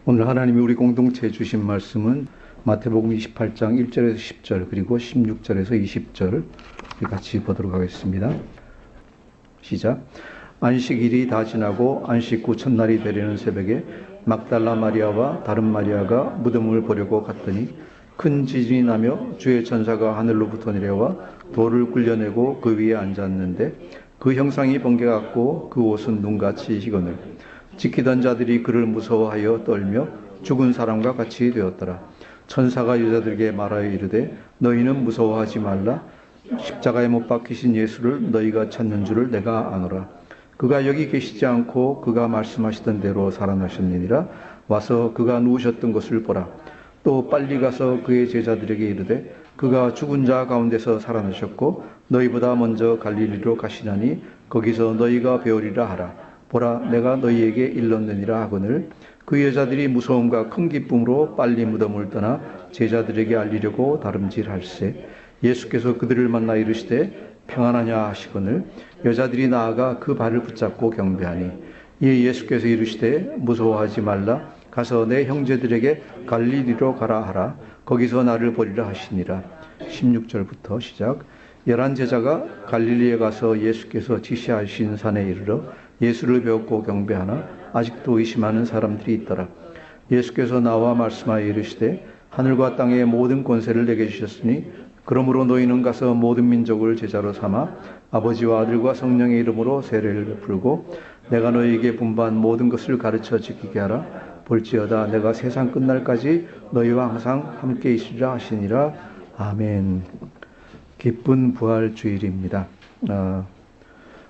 오늘 하나님이 우리 공동체에 주신 말씀은 마태복음 28장 1절에서 10절 그리고 16절에서 20절 같이 보도록 하겠습니다. 시작. 안식일이 다 지나고 안식 후 첫날이 되려는 새벽에 막달라 마리아와 다른 마리아가 무덤을 보려고 갔더니 큰 지진이 나며 주의 천사가 하늘로부터 내려와 돌을 굴려내고 그 위에 앉았는데 그 형상이 번개 같고 그 옷은 눈같이 희거늘 지키던 자들이 그를 무서워하여 떨며 죽은 사람과 같이 되었더라. 천사가 여자들에게 말하여 이르되 너희는 무서워하지 말라. 십자가에 못 박히신 예수를 너희가 찾는 줄을 내가 아노라. 그가 여기 계시지 않고 그가 말씀하시던 대로 살아나셨느니라. 와서 그가 누우셨던 것을 보라. 또 빨리 가서 그의 제자들에게 이르되 그가 죽은 자 가운데서 살아나셨고 너희보다 먼저 갈릴리로 가시나니 거기서 너희가 배우리라 하라. 보라, 내가 너희에게 일렀느니라 하거늘 그 여자들이 무서움과 큰 기쁨으로 빨리 무덤을 떠나 제자들에게 알리려고 다름질할세. 예수께서 그들을 만나 이르시되 평안하냐 하시거늘 여자들이 나아가 그 발을 붙잡고 경배하니 이에 예수께서 이르시되 무서워하지 말라. 가서 내 형제들에게 갈릴리로 가라 하라. 거기서 나를 보리라 하시니라. 16절부터 시작. 11 제자가 갈릴리에 가서 예수께서 지시하신 산에 이르러 예수를 배웠고 경배하나 아직도 의심하는 사람들이 있더라. 예수께서 나와 말씀하여 이르시되 하늘과 땅의 모든 권세를 내게 주셨으니 그러므로 너희는 가서 모든 민족을 제자로 삼아 아버지와 아들과 성령의 이름으로 세례를 베풀고 내가 너희에게 분부한 모든 것을 가르쳐 지키게 하라. 볼지어다 내가 세상 끝날까지 너희와 항상 함께 있으리라 하시니라. 아멘. 기쁜 부활 주일입니다.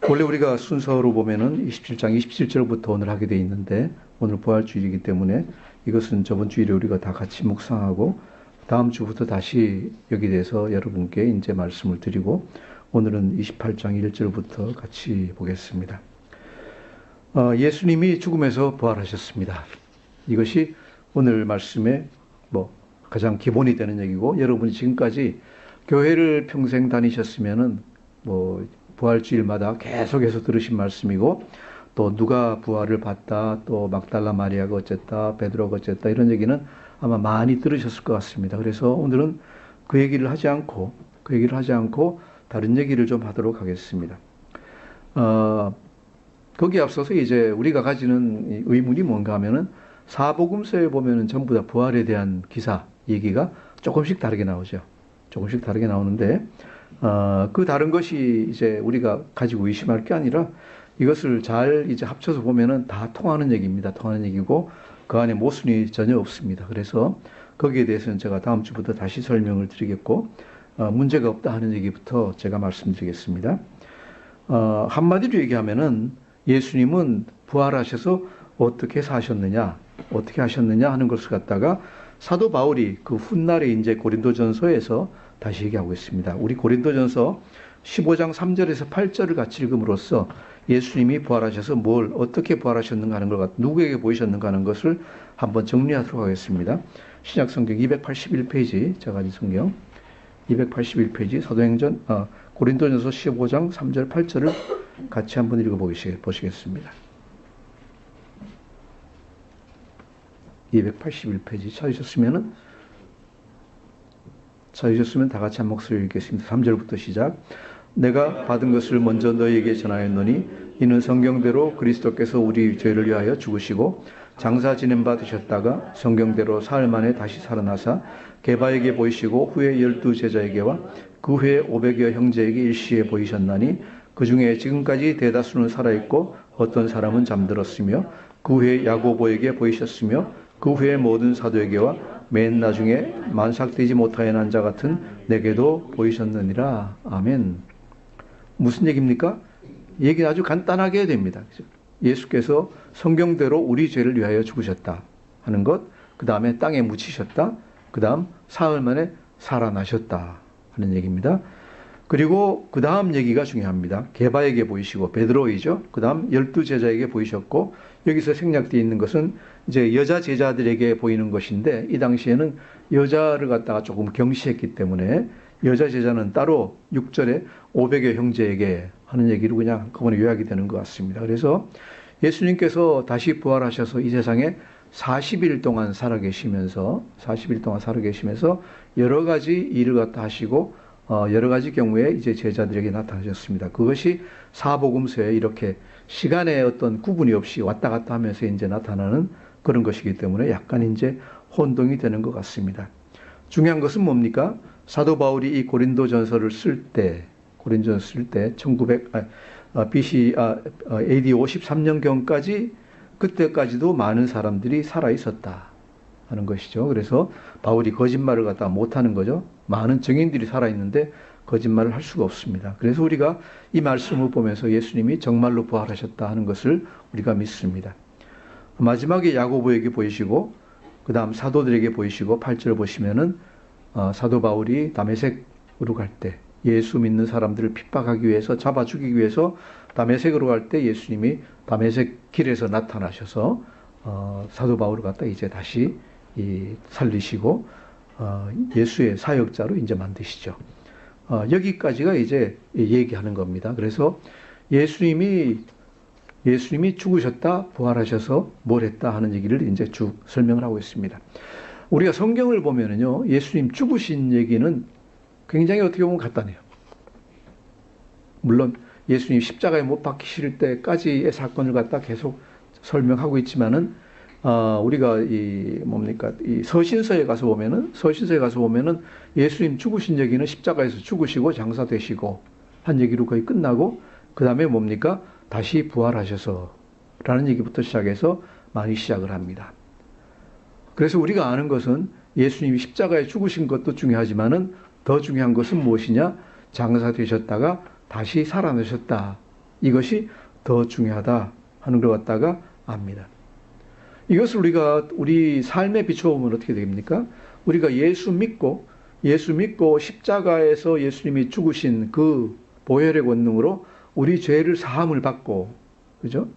원래 우리가 순서로 보면은 27장 27절부터 오늘 하게 되어 있는데 오늘 부활주일이기 때문에 이것은 저번 주일에 우리가 다 같이 묵상하고 다음 주부터 다시 여기 대해서 여러분께 이제 말씀을 드리고 오늘은 28장 1절부터 같이 보겠습니다. 예수님이 죽음에서 부활하셨습니다. 이것이 오늘 말씀의 가장 기본이 되는 얘기고 여러분이 지금까지 교회를 평생 다니셨으면은 부활주일마다 계속해서 들으신 말씀이고 또 누가 부활을 봤다 또 막달라 마리아가 어쨌다 베드로가 어쨌다 이런 얘기는 아마 많이 들으셨을 것 같습니다. 그래서 오늘은 그 얘기를 하지 않고 다른 얘기를 좀 하도록 하겠습니다. 거기에 앞서서 이제 우리가 가지는 의문이 뭔가 하면은 사복음서에 보면은 전부 다 부활에 대한 기사 얘기가 조금씩 다르게 나오죠. 조금씩 다르게 나오는데 그 다른 것이 이제 우리가 가지고 의심할 게 아니라 이것을 잘 이제 합쳐서 보면은 다 통하는 얘기입니다. 통하는 얘기고 그 안에 모순이 전혀 없습니다. 그래서 거기에 대해서는 제가 다음 주부터 다시 설명을 드리겠고 문제가 없다 하는 얘기부터 제가 말씀드리겠습니다. 한마디로 얘기하면은 예수님은 부활하셔서 어떻게 사셨느냐, 어떻게 하셨느냐 하는 것을 갖다가 사도 바울이 그 훗날에 이제 고린도전서에서 다시 얘기하고 있습니다. 우리 고린도전서 15장 3절에서 8절을 같이 읽음으로써 예수님이 부활하셔서 뭘 어떻게 부활하셨는가 하는 것, 누구에게 보이셨는가 하는 것을 한번 정리하도록 하겠습니다. 신약성경 281페이지, 제가 가진 성경 281페이지 사도행전 고린도전서 15장 3절 8절을 같이 한번 읽어보시겠습니다. 281페이지 찾으셨으면 다 같이 한 목소리 읽겠습니다. 3절부터 시작. 내가 받은 것을 먼저 너희에게 전하였노니 이는 성경대로 그리스도께서 우리 죄를 위하여 죽으시고 장사 지낸 바 되셨다가 성경대로 사흘 만에 다시 살아나사 게바에게 보이시고 후에 12 제자에게와 그 후에 500여 형제에게 일시에 보이셨나니 그 중에 지금까지 대다수는 살아있고 어떤 사람은 잠들었으며 그 후에 야고보에게 보이셨으며 그 후에 모든 사도에게와 맨 나중에 만삭되지 못하여 난 자 같은 내게도 보이셨느니라. 아멘. 무슨 얘기입니까? 얘기는 아주 간단하게 해야 됩니다. 예수께서 성경대로 우리 죄를 위하여 죽으셨다 하는 것, 그 다음에 땅에 묻히셨다, 그 다음 사흘 만에 살아나셨다 하는 얘기입니다. 그리고 그 다음 얘기가 중요합니다. 게바에게 보이시고 베드로이죠. 그 다음 12 제자에게 보이셨고 여기서 생략되어 있는 것은 이제 여자 제자들에게 보이는 것인데 이 당시에는 여자를 갖다가 조금 경시했기 때문에 여자 제자는 따로 6절에 500여 형제에게 하는 얘기를 그냥 한꺼번에 요약이 되는 것 같습니다. 그래서 예수님께서 다시 부활하셔서 이 세상에 40일 동안 살아계시면서 여러 가지 일을 갖다 하시고 여러 가지 경우에 이제 제자들에게 나타나셨습니다. 그것이 사복음서에 이렇게 시간의 어떤 구분이 없이 왔다 갔다 하면서 이제 나타나는 그런 것이기 때문에 약간 이제 혼동이 되는 것 같습니다. 중요한 것은 뭡니까? 사도 바울이 이 고린도전서를 쓸 때 1900 BC AD 53년경까지 그때까지도 많은 사람들이 살아 있었다 하는 것이죠. 그래서 바울이 거짓말을 갖다 못하는 거죠. 많은 증인들이 살아 있는데 거짓말을 할 수가 없습니다. 그래서 우리가 이 말씀을 보면서 예수님이 정말로 부활하셨다 하는 것을 우리가 믿습니다. 마지막에 야고보에게 보이시고 그 다음 사도들에게 보이시고 8절 보시면은 사도 바울이 다메섹으로 갈 때 예수 믿는 사람들을 핍박하기 위해서 잡아 죽이기 위해서 다메섹으로 갈 때 예수님이 다메섹 길에서 나타나셔서 사도 바울을 갖다 이제 다시 살리시고 예수의 사역자로 이제 만드시죠. 여기까지가 이제 얘기하는 겁니다. 그래서 예수님이 죽으셨다, 부활하셔서 뭘 했다 하는 얘기를 이제 쭉 설명을 하고 있습니다. 우리가 성경을 보면은요, 예수님 죽으신 얘기는 굉장히 어떻게 보면 간단해요. 물론 예수님 십자가에 못 박히실 때까지의 사건을 갖다 계속 설명하고 있지만은 우리가 이 서신서에 가서 보면은 예수님 죽으신 얘기는 십자가에서 죽으시고 장사되시고 한 얘기로 거의 끝나고 그 다음에 뭡니까? 다시 부활하셔서라는 얘기부터 시작해서 많이 시작을 합니다. 그래서 우리가 아는 것은 예수님이 십자가에 죽으신 것도 중요하지만은 더 중요한 것은 무엇이냐? 장사되셨다가 다시 살아나셨다. 이것이 더 중요하다 하는 걸 갖다가 압니다. 이것을 우리가 우리 삶에 비춰보면 어떻게 됩니까? 우리가 예수 믿고 십자가에서 예수님이 죽으신 그 보혈의 권능으로 우리 죄를 사함을 받고, 그죠?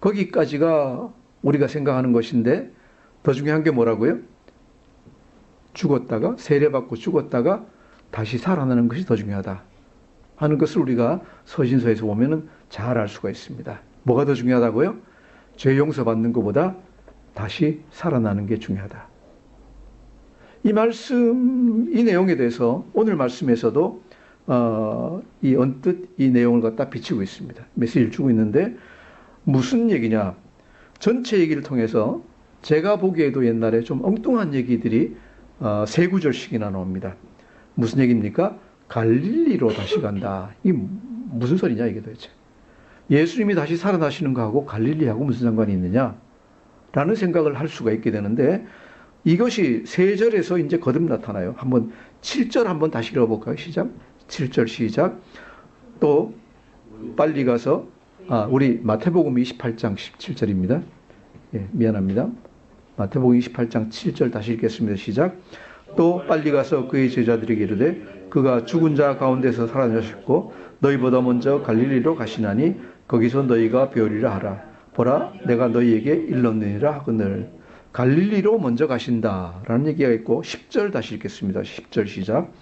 거기까지가 우리가 생각하는 것인데 더 중요한 게 뭐라고요? 죽었다가 세례받고 죽었다가 다시 살아나는 것이 더 중요하다 하는 것을 우리가 서신서에서 보면은 잘 알 수가 있습니다. 뭐가 더 중요하다고요? 죄 용서받는 것보다 다시 살아나는 게 중요하다. 이 내용에 대해서 오늘 말씀에서도 언뜻 이 내용을 갖다 비치고 있습니다. 메시지를 주고 있는데 무슨 얘기냐? 전체 얘기를 통해서 제가 보기에도 옛날에 좀 엉뚱한 얘기들이 세 구절씩이나 나옵니다. 무슨 얘기입니까? 갈릴리로 다시 간다. 이게 무슨 소리냐 이게 도대체. 예수님이 다시 살아나시는 거하고 갈릴리하고 무슨 상관이 있느냐? 라는 생각을 할 수가 있게 되는데 이것이 3절에서 이제 거듭 나타나요. 한번 7절 한번 다시 읽어볼까요? 시작. 7절 시작. 또 빨리 가서 우리 마태복음 28장 17절입니다. 예, 미안합니다. 마태복음 28장 7절 다시 읽겠습니다. 시작. 또 빨리 가서 그의 제자들에게 이르되 그가 죽은 자 가운데서 살아나셨고 너희보다 먼저 갈릴리로 가시나니 거기서 너희가 배우리라 하라. 보라 내가 너희에게 일렀느니라 하거늘. 갈릴리로 먼저 가신다라는 얘기가 있고 10절 다시 읽겠습니다. 10절 시작.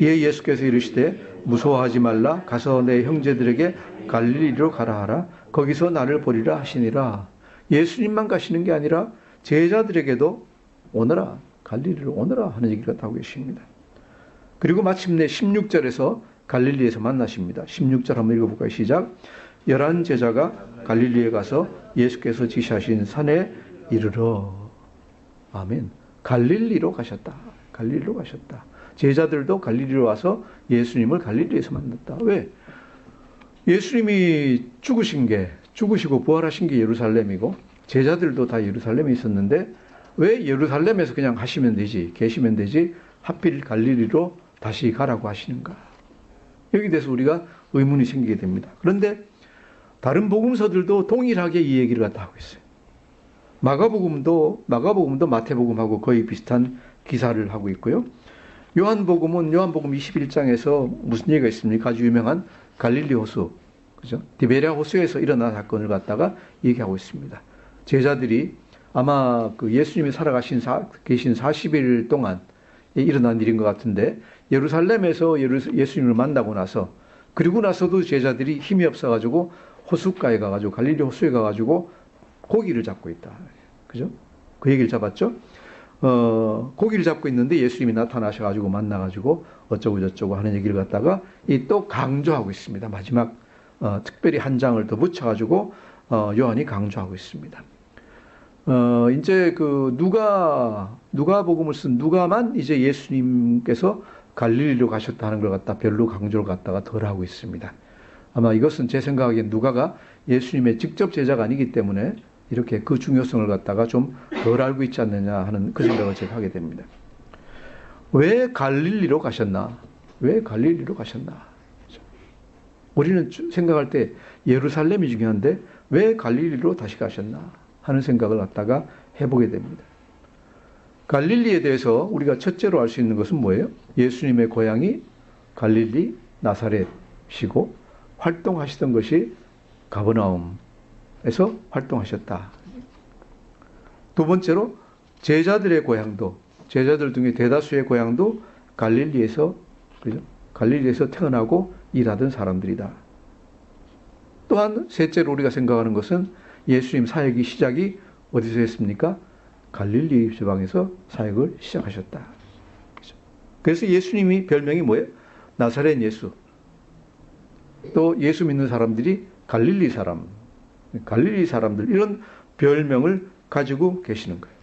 이에 예수께서 이르시되 무서워하지 말라. 가서 내 형제들에게 갈릴리로 가라 하라. 거기서 나를 보리라 하시니라. 예수님만 가시는 게 아니라 제자들에게도 오너라. 갈릴리로 오너라 하는 얘기를 하고 계십니다. 그리고 마침내 16절에서 갈릴리에서 만나십니다. 16절 한번 읽어볼까요? 시작. 11 제자가 갈릴리에 가서 예수께서 지시하신 산에 이르러. 아멘. 갈릴리로 가셨다. 갈릴리로 가셨다. 제자들도 갈릴리로 와서 예수님을 갈릴리에서 만났다. 왜? 예수님이 죽으시고 부활하신 게 예루살렘이고 제자들도 다 예루살렘에 있었는데 왜 예루살렘에서 그냥 계시면 되지 하필 갈릴리로 다시 가라고 하시는가? 여기 대해서 우리가 의문이 생기게 됩니다. 그런데 다른 복음서들도 동일하게 이 얘기를 갖다 하고 있어요. 마가복음도 마태복음하고 거의 비슷한 기사를 하고 있고요. 요한복음 21장에서 무슨 얘기가 있습니까? 아주 유명한 갈릴리 호수, 그죠? 디베랴 호수에서 일어난 사건을 갖다가 얘기하고 있습니다. 제자들이 아마 그 예수님이 살아계신 40일 동안 일어난 일인 것 같은데 예루살렘에서 예수님을 만나고 나서 그리고 나서도 제자들이 힘이 없어가지고 호숫가에 가가지고 갈릴리 호수에 가가지고 고기를 잡고 있다. 그죠? 그 얘기를 잡았죠. 고기를 잡고 있는데 예수님이 나타나셔가지고 만나가지고 어쩌고 저쩌고 하는 얘기를 갖다가 또 강조하고 있습니다. 마지막 특별히 한 장을 더 붙여가지고 요한이 강조하고 있습니다. 이제 그 누가복음을 쓴 누가만 이제 예수님께서 갈릴리로 가셨다는 걸 갖다 별로 강조를 갖다가 덜 하고 있습니다. 아마 이것은 제 생각에는 누가가 예수님의 직접 제자가 아니기 때문에 이렇게 그 중요성을 갖다가 좀 덜 알고 있지 않느냐 하는 그 생각을 제가 하게 됩니다. 왜 갈릴리로 가셨나? 왜 갈릴리로 가셨나? 우리는 생각할 때 예루살렘이 중요한데 왜 갈릴리로 다시 가셨나 하는 생각을 갖다가 해보게 됩니다. 갈릴리에 대해서 우리가 첫째로 알 수 있는 것은 뭐예요? 예수님의 고향이 갈릴리 나사렛이고 활동하시던 것이 가버나움에서 활동하셨다. 두 번째로 제자들의 고향도, 제자들 중에 대다수의 고향도 갈릴리에서, 그죠? 갈릴리에서 태어나고 일하던 사람들이다. 또한 셋째로 우리가 생각하는 것은 예수님 사역이 시작이 어디서 했습니까? 갈릴리 지방에서 사역을 시작하셨다. 그래서 예수님이 별명이 뭐예요? 나사렛 예수. 또 예수 믿는 사람들이 갈릴리 사람, 갈릴리 사람들, 이런 별명을 가지고 계시는 거예요.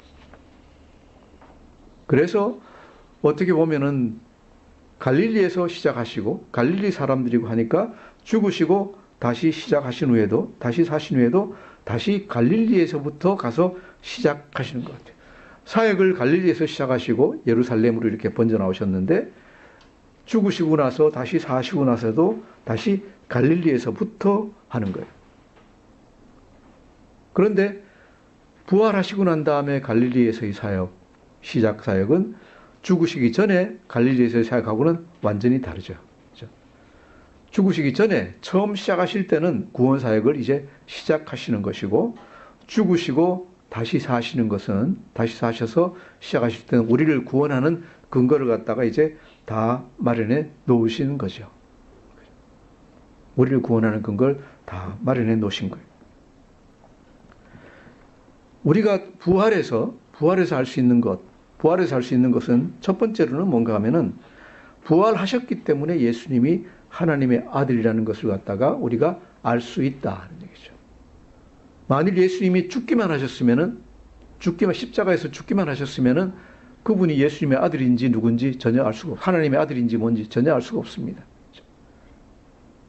그래서 어떻게 보면은 갈릴리에서 시작하시고 갈릴리 사람들이고 하니까 죽으시고 다시 시작하신 후에도, 다시 사신 후에도 다시 갈릴리에서부터 가서 시작하시는 것 같아요. 사역을 갈릴리에서 시작하시고 예루살렘으로 이렇게 번져 나오셨는데 죽으시고 나서 다시 사시고 나서도 다시 갈릴리에서부터 하는 거예요. 그런데 부활하시고 난 다음에 갈릴리에서의 사역, 시작 사역은 죽으시기 전에 갈릴리에서의 사역하고는 완전히 다르죠. 그렇죠? 죽으시기 전에 처음 시작하실 때는 구원 사역을 이제 시작하시는 것이고, 죽으시고 다시 사시는 것은, 다시 사셔서 시작하실 때는 우리를 구원하는 근거를 갖다가 이제 다 마련해 놓으시는 거죠. 우리를 구원하는 근거를 다 마련해 놓으신 거예요. 우리가 부활해서 할 수 있는 것, 부활해서 할 수 있는 것은 첫 번째로는 뭔가 하면은 부활하셨기 때문에 예수님이 하나님의 아들이라는 것을 갖다가 우리가 알 수 있다는 얘기죠. 만일 예수님이 죽기만 하셨으면은, 십자가에서 죽기만 하셨으면은 그분이 예수님의 아들인지 누군지 전혀 알 수가 없고, 하나님의 아들인지 뭔지 전혀 알 수가 없습니다.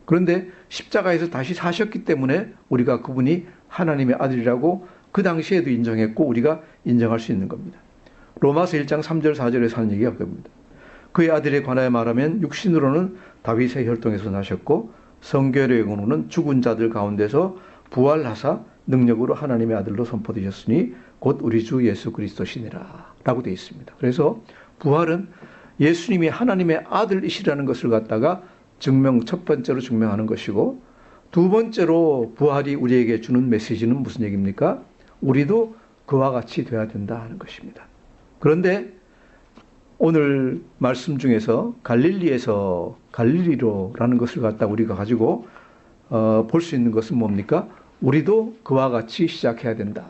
그런데 십자가에서 다시 사셨기 때문에 우리가 그분이 하나님의 아들이라고 그 당시에도 인정했고 우리가 인정할 수 있는 겁니다. 로마서 1장 3절 4절에서 하는 얘기가 그겁니다. 그의 아들에 관하여 말하면 육신으로는 다윗의 혈통에서 나셨고 성결의으로는 죽은 자들 가운데서 부활하사 능력으로 하나님의 아들로 선포되셨으니 곧 우리 주 예수 그리스도시니라 라고 되어 있습니다. 그래서 부활은 예수님이 하나님의 아들이시라는 것을 갖다가 첫 번째로 증명하는 것이고, 두 번째로 부활이 우리에게 주는 메시지는 무슨 얘기입니까? 우리도 그와 같이 되어야 된다 하는 것입니다. 그런데 오늘 말씀 중에서 갈릴리에서 갈릴리로라는 것을 갖다 우리가 가지고 볼 수 있는 것은 뭡니까? 우리도 그와 같이 시작해야 된다.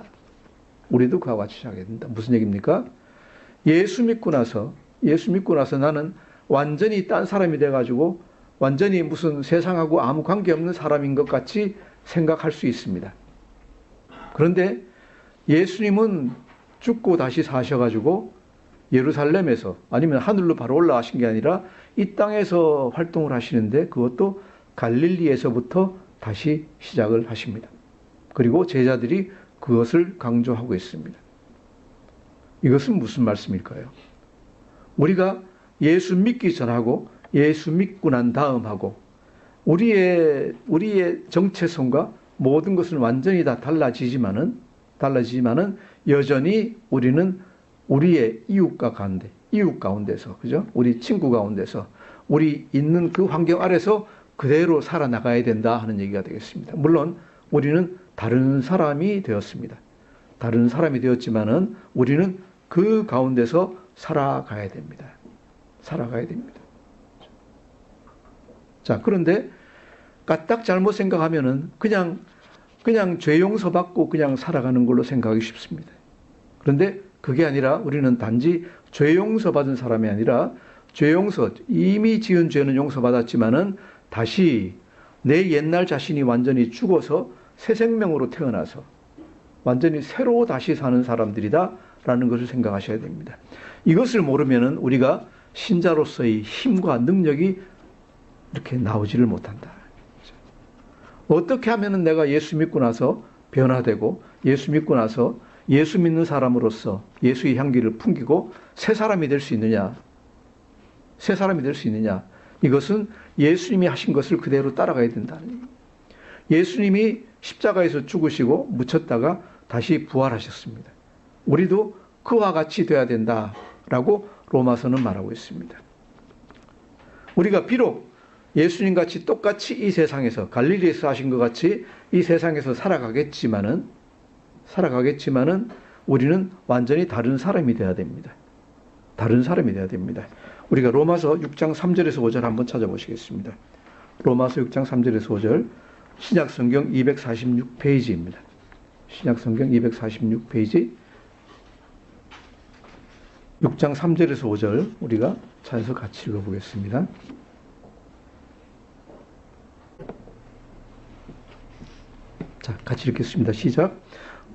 우리도 그와 같이 시작해야 된다. 무슨 얘기입니까? 예수 믿고 나서 나는 완전히 딴 사람이 돼가지고 완전히 무슨 세상하고 아무 관계없는 사람인 것 같이 생각할 수 있습니다. 그런데 예수님은 죽고 다시 사셔가지고 예루살렘에서 아니면 하늘로 바로 올라가신 게 아니라 이 땅에서 활동을 하시는데 그것도 갈릴리에서부터 다시 시작을 하십니다. 그리고 제자들이 그것을 강조하고 있습니다. 이것은 무슨 말씀일까요? 우리가 예수 믿기 전하고 예수 믿고 난 다음하고 우리의 정체성과 모든 것은 완전히 다 달라지지만은 여전히 우리는 우리의 이웃 가운데서, 그죠? 우리 친구 가운데서, 우리 있는 그 환경 아래서 그대로 살아나가야 된다 하는 얘기가 되겠습니다. 물론 우리는 다른 사람이 되었습니다. 다른 사람이 되었지만은 우리는 그 가운데서 살아가야 됩니다. 자, 그런데 까딱 잘못 생각하면은 그냥 죄 용서 받고 그냥 살아가는 걸로 생각하기 쉽습니다. 그런데 그게 아니라 우리는 단지 죄 용서받은 사람이 아니라 죄 용서, 이미 지은 죄는 용서받았지만은 다시 내 옛날 자신이 완전히 죽어서 새 생명으로 태어나서 완전히 새로 다시 사는 사람들이다라는 것을 생각하셔야 됩니다. 이것을 모르면은 우리가 신자로서의 힘과 능력이 이렇게 나오지를 못한다. 어떻게 하면은 내가 예수 믿고 나서 변화되고 예수 믿고 나서 예수 믿는 사람으로서 예수의 향기를 풍기고 새 사람이 될 수 있느냐? 새 사람이 될 수 있느냐? 이것은 예수님이 하신 것을 그대로 따라가야 된다는 얘기입니다. 예수님이 십자가에서 죽으시고 묻혔다가 다시 부활하셨습니다. 우리도 그와 같이 되어야 된다라고 로마서는 말하고 있습니다. 우리가 비록 예수님 같이 똑같이 이 세상에서 갈릴리에서 하신 것 같이 이 세상에서 살아가겠지만은 우리는 완전히 다른 사람이 되어야 됩니다. 다른 사람이 되어야 됩니다. 우리가 로마서 6장 3절에서 5절 한번 찾아보시겠습니다. 로마서 6장 3절에서 5절 신약성경 246페이지입니다. 신약성경 246페이지 6장 3절에서 5절 우리가 찾아서 같이 읽어보겠습니다. 자, 같이 읽겠습니다. 시작.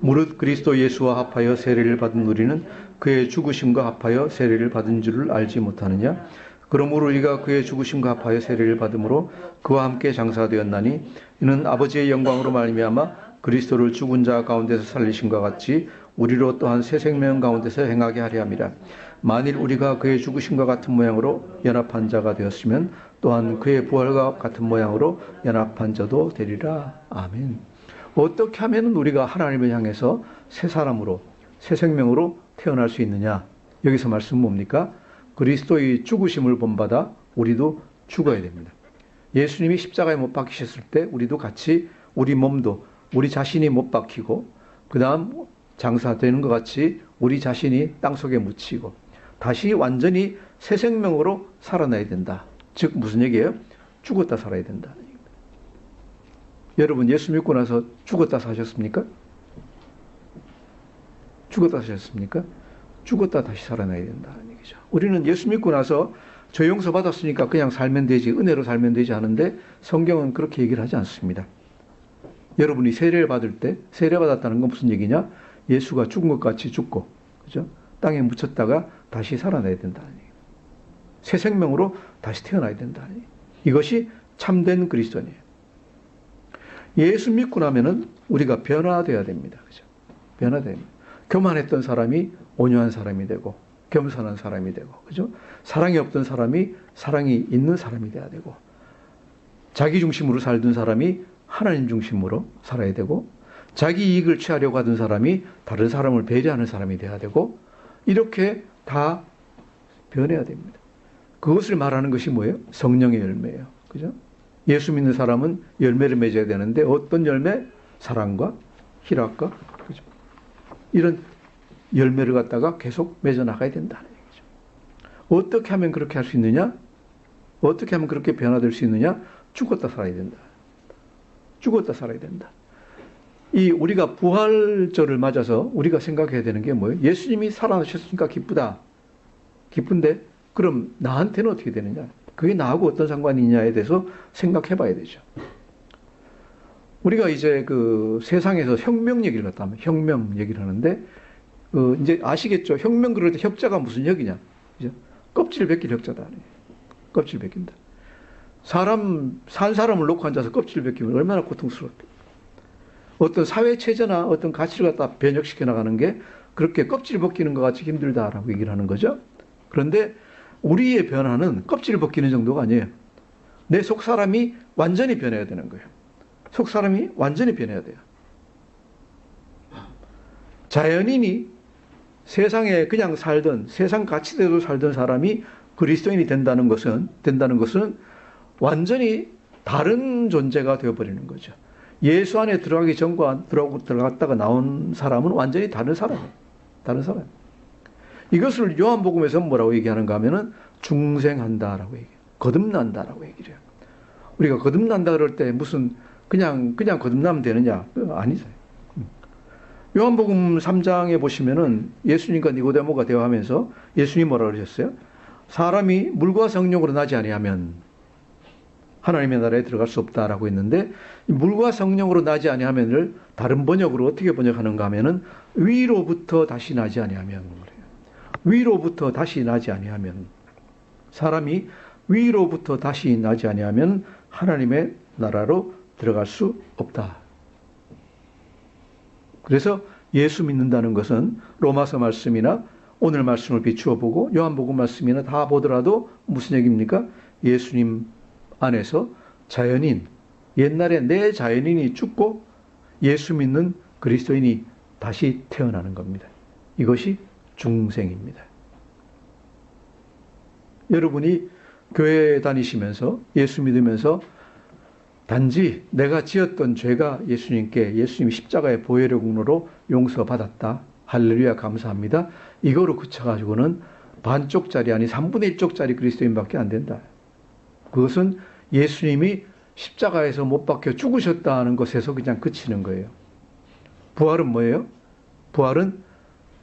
무릇 그리스도 예수와 합하여 세례를 받은 우리는 그의 죽으심과 합하여 세례를 받은 줄을 알지 못하느냐? 그러므로 우리가 그의 죽으심과 합하여 세례를 받음으로 그와 함께 장사되었나니 이는 아버지의 영광으로 말미암아 그리스도를 죽은 자 가운데서 살리심과 같이 우리로 또한 새 생명 가운데서 행하게 하려 함이라. 만일 우리가 그의 죽으심과 같은 모양으로 연합한 자가 되었으면 또한 그의 부활과 같은 모양으로 연합한 자도 되리라. 아멘. 어떻게 하면 우리가 하나님을 향해서 새 사람으로 새 생명으로 태어날 수 있느냐? 여기서 말씀은 뭡니까? 그리스도의 죽으심을 본받아 우리도 죽어야 됩니다. 예수님이 십자가에 못 박히셨을 때 우리도 같이 우리 몸도 우리 자신이 못 박히고 그 다음 장사되는 것 같이 우리 자신이 땅속에 묻히고 다시 완전히 새 생명으로 살아나야 된다. 즉 무슨 얘기예요? 죽었다 살아야 된다는 얘기입니다. 여러분 예수 믿고 나서 죽었다 사셨습니까? 죽었다 사셨습니까? 죽었다 다시 살아나야 된다는 얘기죠. 우리는 예수 믿고 나서 죄 용서 받았으니까 그냥 살면 되지, 은혜로 살면 되지 하는데 성경은 그렇게 얘기를 하지 않습니다. 여러분이 세례를 받을 때 세례 받았다는 건 무슨 얘기냐? 예수가 죽은 것 같이 죽고, 그죠? 땅에 묻혔다가 다시 살아나야 된다는 얘기예요. 새 생명으로 다시 태어나야 된다는 얘기예요. 이것이 참된 그리스도인이에요. 예수 믿고 나면은 우리가 변화되어야 됩니다. 그죠? 변화돼야 됩니다. 교만했던 사람이 온유한 사람이 되고, 겸손한 사람이 되고, 그죠? 사랑이 없던 사람이 사랑이 있는 사람이 돼야 되고, 자기 중심으로 살던 사람이 하나님 중심으로 살아야 되고, 자기 이익을 취하려고 하던 사람이 다른 사람을 배려하는 사람이 돼야 되고, 이렇게 다 변해야 됩니다. 그것을 말하는 것이 뭐예요? 성령의 열매예요. 그죠? 예수 믿는 사람은 열매를 맺어야 되는데 어떤 열매? 사랑과 희락과, 그죠? 이런 열매를 갖다가 계속 맺어 나가야 된다는 얘기죠. 어떻게 하면 그렇게 할 수 있느냐? 어떻게 하면 그렇게 변화될 수 있느냐? 죽었다 살아야 된다. 죽었다 살아야 된다. 이 우리가 부활절을 맞아서 우리가 생각해야 되는 게 뭐예요? 예수님이 살아나셨으니까 기쁘다. 기쁜데 그럼 나한테는 어떻게 되느냐? 그게 나하고 어떤 상관이 있냐에 대해서 생각해 봐야 되죠. 우리가 이제 그 세상에서 혁명 얘기를 갖다 하면 혁명 얘기를 하는데 이제 아시겠죠? 혁명 그럴 때 혁자가 무슨 혁이냐? 그죠? 껍질 벗길 혁자다. 껍질 벗긴다. 산 사람을 놓고 앉아서 껍질 벗기면 얼마나 고통스럽게. 어떤 사회 체제나 어떤 가치를 갖다 변혁시켜 나가는 게 그렇게 껍질 벗기는 것 같이 힘들다라고 얘기를 하는 거죠. 그런데 우리의 변화는 껍질 벗기는 정도가 아니에요. 내 속 사람이 완전히 변해야 되는 거예요. 속 사람이 완전히 변해야 돼요. 자연인이 세상에 그냥 살던 세상 가치대로 살던 사람이 그리스도인이 된다는 것은 완전히 다른 존재가 되어버리는 거죠. 예수 안에 들어가기 전과 들어갔다가 나온 사람은 완전히 다른 사람이에요. 다른 사람. 이것을 요한복음에서 뭐라고 얘기하는가 하면은 중생한다라고 얘기해요. 거듭난다라고 얘기를 해요. 우리가 거듭난다 그럴 때 무슨 그냥 거듭나면 되느냐? 아니죠. 요한복음 3장에 보시면은 예수님과 니고데모가 대화하면서 예수님 뭐라 그러셨어요? 사람이 물과 성령으로 나지 아니하면 하나님의 나라에 들어갈 수 없다라고 했는데, 물과 성령으로 나지 아니하면을 다른 번역으로 어떻게 번역하는가 하면은 위로부터 다시 나지 아니하면 그래요. 위로부터 다시 나지 아니하면, 사람이 위로부터 다시 나지 아니하면 하나님의 나라로 들어갈 수 없다. 그래서 예수 믿는다는 것은 로마서 말씀이나 오늘 말씀을 비추어 보고 요한복음 말씀이나 다 보더라도 무슨 얘기입니까? 예수님 안에서 자연인, 옛날에 내 자연인이 죽고 예수 믿는 그리스도인이 다시 태어나는 겁니다. 이것이 중생입니다. 여러분이 교회 다니시면서 예수 믿으면서 단지 내가 지었던 죄가 예수님이 십자가의 보혈의 공로로 용서받았다. 할렐루야 감사합니다. 이거로 그쳐가지고는 반쪽짜리 아니 3분의 1쪽짜리 그리스도인밖에 안 된다. 그것은 예수님이 십자가에서 못 박혀 죽으셨다는 것에서 그냥 그치는 거예요. 부활은 뭐예요? 부활은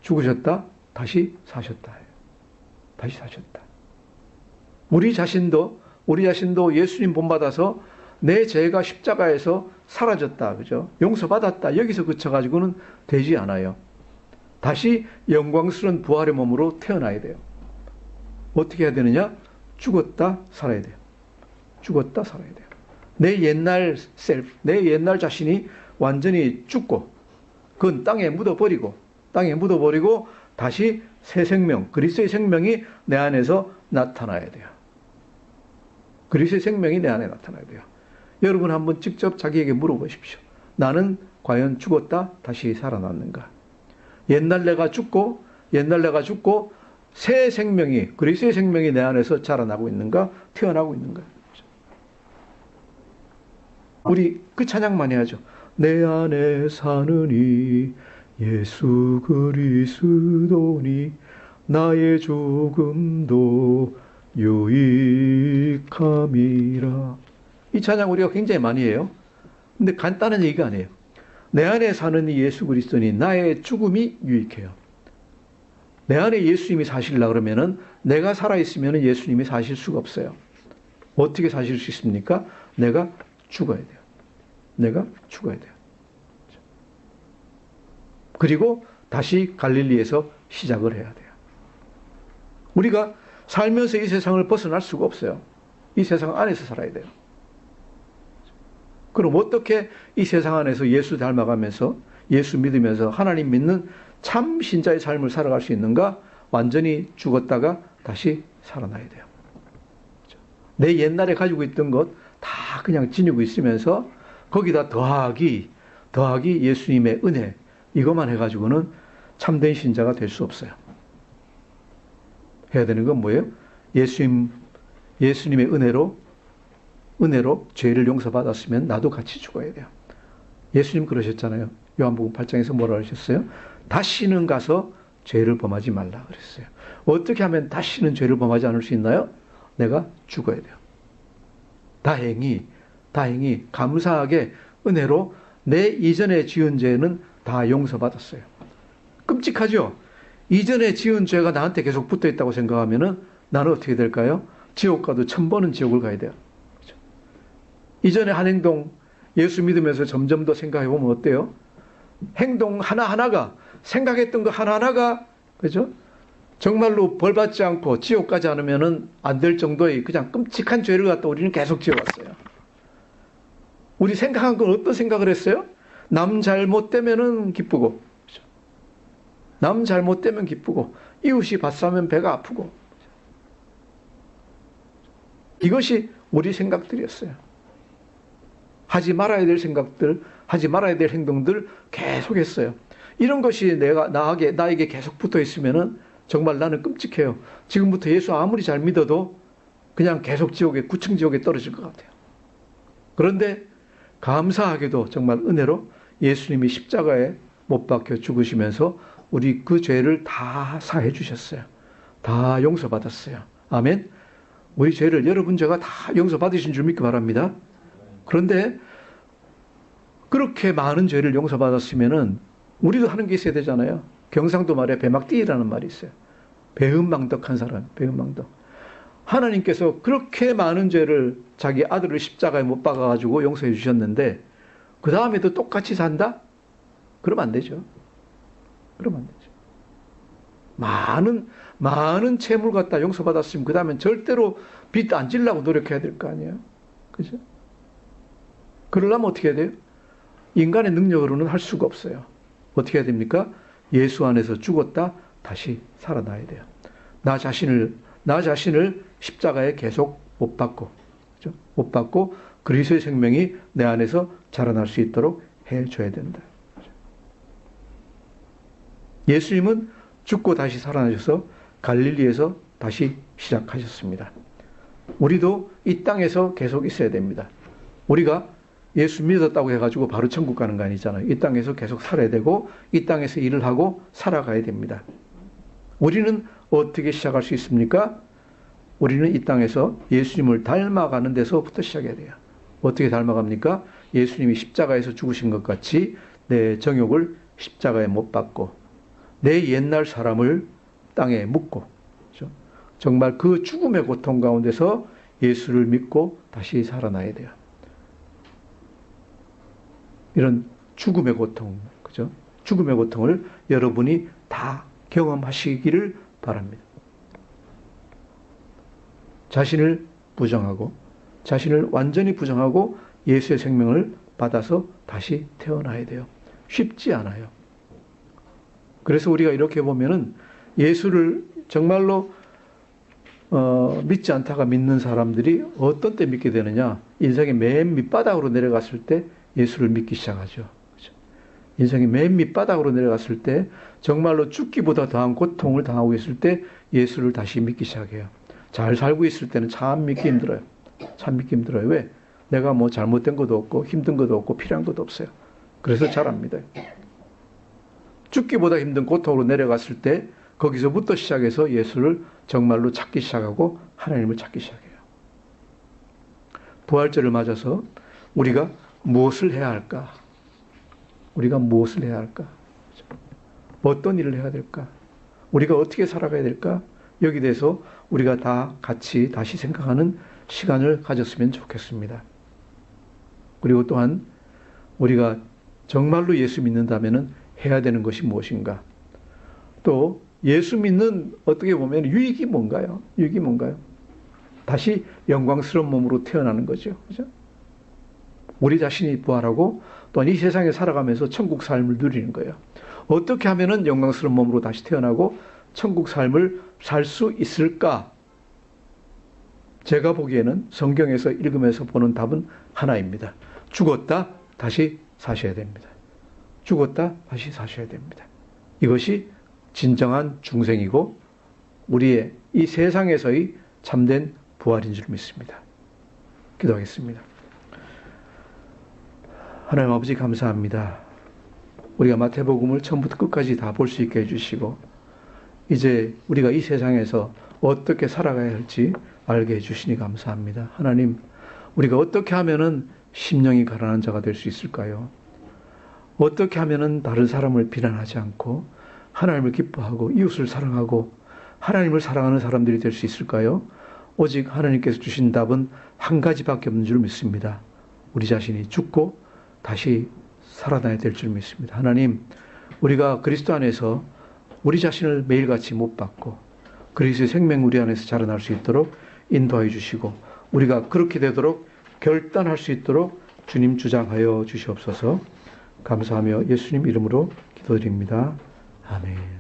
죽으셨다, 다시 사셨다. 다시 사셨다. 우리 자신도 예수님 본받아서 내 죄가 십자가에서 사라졌다. 그죠? 용서받았다. 여기서 그쳐가지고는 되지 않아요. 다시 영광스러운 부활의 몸으로 태어나야 돼요. 어떻게 해야 되느냐? 죽었다, 살아야 돼요. 죽었다, 살아야 돼요. 내 옛날 셀프, 내 옛날 자신이 완전히 죽고, 그건 땅에 묻어버리고 다시 새 생명, 그리스도의 생명이 내 안에서 나타나야 돼요. 그리스도의 생명이 내 안에 나타나야 돼요. 여러분 한번 직접 자기에게 물어보십시오. 나는 과연 죽었다 다시 살아났는가? 옛날 내가 죽고 새 생명이, 그리스도의 생명이 내 안에서 자라나고 있는가? 태어나고 있는가? 우리 그 찬양만 해야죠. 내 안에 사느니 예수 그리스도니 나의 죽음도 유익함이라. 이 찬양 우리가 굉장히 많이 해요. 근데 간단한 얘기가 아니에요. 내 안에 사는 이 예수 그리스도니 나의 죽음이 유익해요. 내 안에 예수님이 사시려고 그러면은 내가 살아있으면 예수님이 사실 수가 없어요. 어떻게 사실 수 있습니까? 내가 죽어야 돼요. 내가 죽어야 돼요. 그리고 다시 갈릴리에서 시작을 해야 돼요. 우리가 살면서 이 세상을 벗어날 수가 없어요. 이 세상 안에서 살아야 돼요. 그럼 어떻게 이 세상 안에서 예수 닮아가면서 예수 믿으면서 하나님 믿는 참 신자의 삶을 살아갈 수 있는가? 완전히 죽었다가 다시 살아나야 돼요. 내 옛날에 가지고 있던 것 다 그냥 지니고 있으면서 거기다 더하기 예수님의 은혜, 이것만 해가지고는 참된 신자가 될 수 없어요. 해야 되는 건 뭐예요? 예수님의 은혜로 죄를 용서받았으면 나도 같이 죽어야 돼요. 예수님 그러셨잖아요. 요한복음 8장에서 뭐라 하셨어요? 다시는 가서 죄를 범하지 말라 그랬어요. 어떻게 하면 다시는 죄를 범하지 않을 수 있나요? 내가 죽어야 돼요. 다행히 감사하게 은혜로 내 이전에 지은 죄는 다 용서받았어요. 끔찍하죠? 이전에 지은 죄가 나한테 계속 붙어 있다고 생각하면은 나는 어떻게 될까요? 지옥 가도 1000번은 지옥을 가야 돼요. 그렇죠? 이전에 한 행동, 예수 믿으면서 점점 더 생각해 보면 어때요? 행동 하나하나가, 생각했던 거 하나하나가, 그죠? 정말로 벌받지 않고 지옥 가지 않으면은 안 될 정도의 그냥 끔찍한 죄를 갖다 우리는 계속 지어왔어요. 우리 생각한 건 어떤 생각을 했어요? 남 잘못되면은 기쁘고, 그죠? 남 잘못되면 기쁘고, 이웃이 받사면 배가 아프고. 이것이 우리 생각들이었어요. 하지 말아야 될 생각들, 하지 말아야 될 행동들 계속했어요. 이런 것이 나에게 계속 붙어 있으면은 정말 나는 끔찍해요. 지금부터 예수 아무리 잘 믿어도 그냥 계속 구층 지옥에 떨어질 것 같아요. 그런데 감사하게도 정말 은혜로 예수님이 십자가에 못 박혀 죽으시면서 우리 그 죄를 다 사해 주셨어요. 다 용서받았어요. 아멘. 우리 죄를, 여러분 죄가 다 용서받으신 줄 믿기 바랍니다. 그런데 그렇게 많은 죄를 용서받았으면은 우리도 하는 게 있어야 되잖아요. 경상도 말에 배막띠라는 말이 있어요. 배은망덕한 사람, 배은망덕. 하나님께서 그렇게 많은 죄를 자기 아들을 십자가에 못 박아가지고 용서해 주셨는데 그 다음에도 똑같이 산다? 그러면 안 되죠. 그러면 안 되죠. 많은 채물 갖다 용서받았으면 그 다음엔 절대로 빚 안 지려고 노력해야 될 거 아니에요. 그죠? 그러려면 어떻게 해야 돼요? 인간의 능력으로는 할 수가 없어요. 어떻게 해야 됩니까? 예수 안에서 죽었다 다시 살아나야 돼요. 나 자신을 십자가에 계속 못 박고, 그죠? 못 박고 그리스도의 생명이 내 안에서 자라날 수 있도록 해줘야 된다. 그죠? 예수님은 죽고 다시 살아나셔서 갈릴리에서 다시 시작하셨습니다. 우리도 이 땅에서 계속 있어야 됩니다. 우리가 예수 믿었다고 해가지고 바로 천국 가는 거 아니잖아요. 이 땅에서 계속 살아야 되고 이 땅에서 일을 하고 살아가야 됩니다. 우리는 어떻게 시작할 수 있습니까? 우리는 이 땅에서 예수님을 닮아가는 데서부터 시작해야 돼요. 어떻게 닮아갑니까? 예수님이 십자가에서 죽으신 것 같이 내 정욕을 십자가에 못 박고 내 옛날 사람을 땅에 묻고, 그렇죠? 정말 그 죽음의 고통 가운데서 예수를 믿고 다시 살아나야 돼요. 이런 죽음의 고통, 그죠? 죽음의 고통을 여러분이 다 경험하시기를 바랍니다. 자신을 부정하고, 자신을 완전히 부정하고 예수의 생명을 받아서 다시 태어나야 돼요. 쉽지 않아요. 그래서 우리가 이렇게 보면은 예수를 정말로 믿지 않다가 믿는 사람들이 어떤 때 믿게 되느냐? 인생의 맨 밑바닥으로 내려갔을 때 예수를 믿기 시작하죠. 그렇죠? 인생의 맨 밑바닥으로 내려갔을 때 정말로 죽기보다 더한 고통을 당하고 있을 때 예수를 다시 믿기 시작해요. 잘 살고 있을 때는 참 믿기 힘들어요. 참 믿기 힘들어요. 왜? 내가 뭐 잘못된 것도 없고 힘든 것도 없고 필요한 것도 없어요. 그래서 잘 안 믿어요. 죽기보다 힘든 고통으로 내려갔을 때 거기서부터 시작해서 예수를 정말로 찾기 시작하고 하나님을 찾기 시작해요. 부활절을 맞아서 우리가 무엇을 해야 할까? 우리가 무엇을 해야 할까? 어떤 일을 해야 될까? 우리가 어떻게 살아가야 될까? 여기 대해서 우리가 다 같이 다시 생각하는 시간을 가졌으면 좋겠습니다. 그리고 또한 우리가 정말로 예수 믿는다면 해야 되는 것이 무엇인가? 또 예수 믿는 어떻게 보면 유익이 뭔가요? 유익이 뭔가요? 다시 영광스러운 몸으로 태어나는 거죠. 그죠? 우리 자신이 부활하고 또한 이 세상에 살아가면서 천국 삶을 누리는 거예요. 어떻게 하면은 영광스러운 몸으로 다시 태어나고 천국 삶을 살 수 있을까? 제가 보기에는 성경에서 읽으면서 보는 답은 하나입니다. 죽었다 다시 사셔야 됩니다. 죽었다 다시 사셔야 됩니다. 이것이 진정한 중생이고 우리의 이 세상에서의 참된 부활인 줄 믿습니다. 기도하겠습니다. 하나님 아버지 감사합니다. 우리가 마태복음을 처음부터 끝까지 다 볼 수 있게 해주시고 이제 우리가 이 세상에서 어떻게 살아가야 할지 알게 해주시니 감사합니다. 하나님, 우리가 어떻게 하면은 심령이 가난한 자가 될 수 있을까요? 어떻게 하면은 다른 사람을 비난하지 않고 하나님을 기뻐하고 이웃을 사랑하고 하나님을 사랑하는 사람들이 될 수 있을까요? 오직 하나님께서 주신 답은 한 가지밖에 없는 줄 믿습니다. 우리 자신이 죽고 다시 살아나야 될 줄 믿습니다. 하나님, 우리가 그리스도 안에서 우리 자신을 매일같이 못 박고 그리스도의 생명 우리 안에서 자라날 수 있도록 인도하여 주시고 우리가 그렇게 되도록 결단할 수 있도록 주님 주장하여 주시옵소서. 감사하며 예수님 이름으로 기도드립니다. 아멘.